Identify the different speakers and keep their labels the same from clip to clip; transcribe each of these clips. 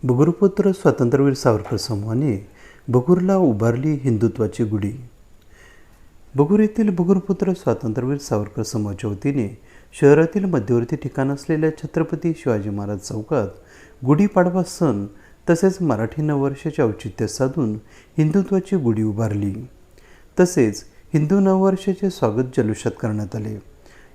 Speaker 1: भगुरपुत्र स्वातंत्र्यवीर सावरकर समूहाने भगूरला उभारली हिंदुत्वाची गुढी। भगूर येथील भगुरपुत्र स्वातंत्र्यवीर सावरकर समूहाच्या वतीने शहरातील मध्यवर्ती ठिकाण असलेल्या छत्रपती शिवाजी महाराज चौकात गुढीपाडवा सण तसेच मराठी नववर्षाचे औचित्य साधून हिंदुत्वाची गुढी उभारली। तसेच हिंदू नववर्षाचे स्वागत जल्लोषात करण्यात आले।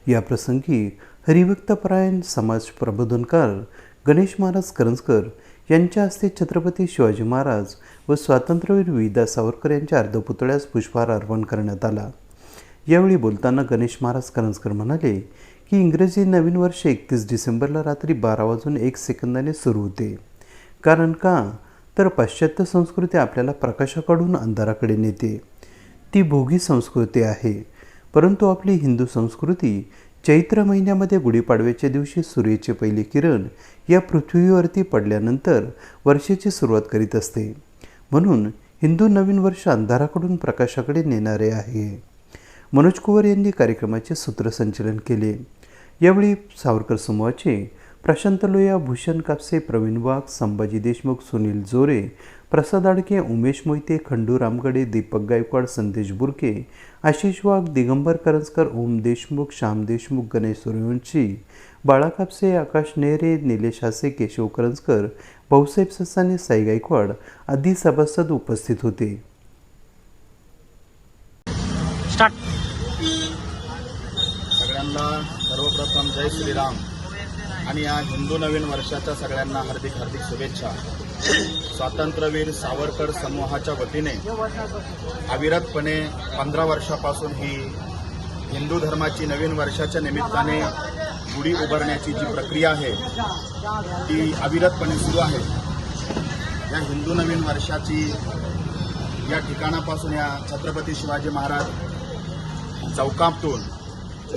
Speaker 1: या प्रसंगी हरिभक्तपरायण समाज प्रबोधनकार गणेश महाराज करंजकर यांच्या हस्ते छत्रपती शिवाजी महाराज व स्वातंत्र्यवीर विदा सावरकर यांच्या अर्धपुतळ्यास पुष्पहार अर्पण करण्यात आला। यावेळी बोलताना गणेश महाराज करंजकर म्हणाले की इंग्रजी नवीन वर्ष 31 डिसेंबरला रात्री 12:01 सुरू होते। कारण का तर पाश्चात्य संस्कृती आपल्याला प्रकाशाकडून अंधाराकडे नेते, ती भोगी संस्कृती आहे। परंतु आपली हिंदू संस्कृती चैत्र महिन्यामध्ये गुढीपाडव्याच्या दिवशी सूर्याचे पहिले किरण या पृथ्वीवरती पडल्यानंतर वर्षाची सुरुवात करीत असते। म्हणून हिंदू नवीन वर्ष अंधाराकडून प्रकाशाकडे नेणारे आहे। मनोज कुवर यांनी कार्यक्रमाचे सूत्रसंचलन केले। यावेळी सावरकर समूहाचे प्रशांत लोया, भूषण कापसे, प्रवीण वाघ, संभाजी देशमुख, सुनील जोरे, प्रसाद आडके, उमेश मोहिते, खंडू रामगडे, दीपक गायकवाड, संदेश बुरके, आशिष वाघ, दिगंबर करंजकर, ओम देशमुख, श्याम देशमुख, गणेश सूर्यवंशी, बाळा कापसे, आकाश नेहरे, निलेश हासे, केशव करंजकर, भाऊसाहेब ससाने, साई गायकवाड आदी सभासद उपस्थित होते।
Speaker 2: सगळ्यांना सर्वप्रथम जय श्रीराम आणि या हिंदू नवीन वर्षाच्या सगळ्यांना हार्दिक हार्दिक शुभेच्छा। स्वातंत्र्यवीर सावरकर समूहाच्या वतीने अविरतपणे 15 वर्षापासून ही हिंदू धर्माची नवीन वर्षाच्या निमित्ताने गुढी उभारण्याची जी प्रक्रिया आहे ती अविरतपणे सुरू आहे। या हिंदू नवीन वर्षाची या ठिकाणापासून या छत्रपती शिवाजी महाराज चौकातून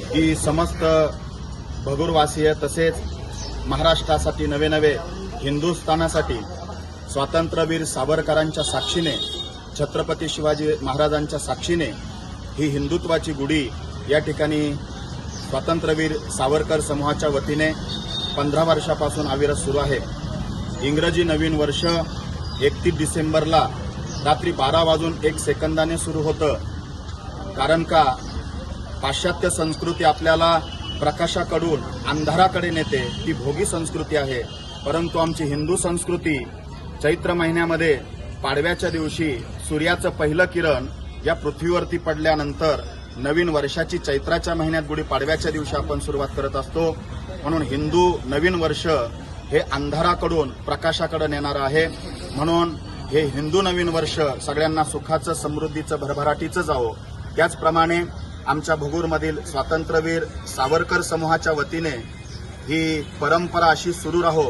Speaker 2: ही समस्त भगूरवासीय तसेच महाराष्ट्रासाठी नवे हिंदुस्थानासाठी स्वातंत्र्यवीर सावरकरांच्या साक्षीने, छत्रपती शिवाजी महाराजांच्या साक्षीने ही हिंदुत्वाची गुढी या ठिकाणी स्वातंत्र्यवीर सावरकर समूहाच्या वतीने 15 वर्षापासून अविरत सुरू आहे। इंग्रजी नवीन वर्ष 31 डिसेंबरला रात्री 12:01 सुरू होतं। कारण का पाश्चात्य संस्कृती आपल्याला प्रकाशाकडून अंधाराकडे नेते, ती भोगी संस्कृती आहे। परंतु आमची हिंदू संस्कृती चैत्र महिन्यामध्ये पाडव्याच्या दिवशी सूर्याचं पहिलं किरण या पृथ्वीवरती पडल्यानंतर नवीन वर्षाची चैत्राच्या महिन्यात गुढी पाडव्याच्या दिवशी आपण सुरुवात करत असतो। म्हणून हिंदू नवीन वर्ष हे अंधाराकडून प्रकाशाकडे नेणारं आहे। म्हणून हे हिंदू नवीन वर्ष सगळ्यांना सुखाचं, समृद्धीचं, भरभराटीचं जावो। त्याचप्रमाणे आमच्या भगूरमधील स्वातंत्र्यवीर सावरकर समूहाच्या वतीने ही परंपरा अशी सुरू राहो।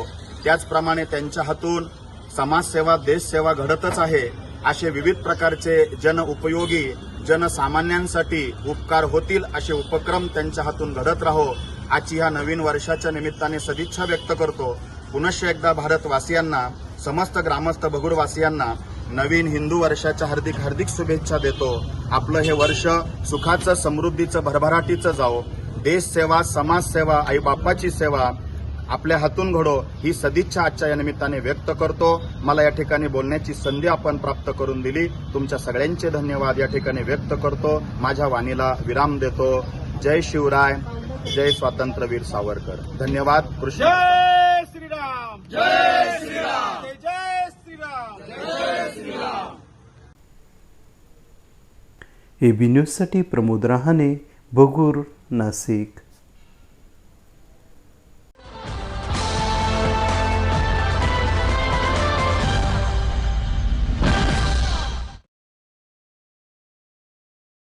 Speaker 2: त्याचप्रमाणे त्यांच्या हातून समाजसेवा, देशसेवा घडतच आहे। असे विविध प्रकारचे जनउपयोगी, जनसामान्यांसाठी उपकार होतील असे उपक्रम त्यांच्या हातून घडत राहो। आजची ह्या नवीन वर्षाच्या निमित्ताने सदिच्छा व्यक्त करतो। पुनश्च एकदा भारतवासियांना, समस्त ग्रामस्थ भगूरवासियांना नवीन हिंदू वर्षाच्या हार्दिक हार्दिक शुभेच्छा देतो। आपलं हे वर्ष सुखाचं, समृद्धीचं, भरभराटीचं जावो। देशसेवा, समाजसेवा, आईबापाची सेवा आपल्या हातून घडो ही सदिच्छा आजच्या या निमित्ताने व्यक्त करतो। मला या ठिकाणी बोलण्याची संधी आपण प्राप्त करून दिली, तुमच्या सगळ्यांचे धन्यवाद या ठिकाणी व्यक्त करतो। माझ्या वाणीला विराम देतो। जय शिवराय, जय स्वातंत्र्यवीर सावरकर। धन्यवाद। कृष्ण
Speaker 3: जय श्रीराम, जय श्रीराम, जय श्रीराम, जय श्रीराम।
Speaker 1: AB न्यूजसाठी प्रमोद रहाणे, भगूर, नाशिक।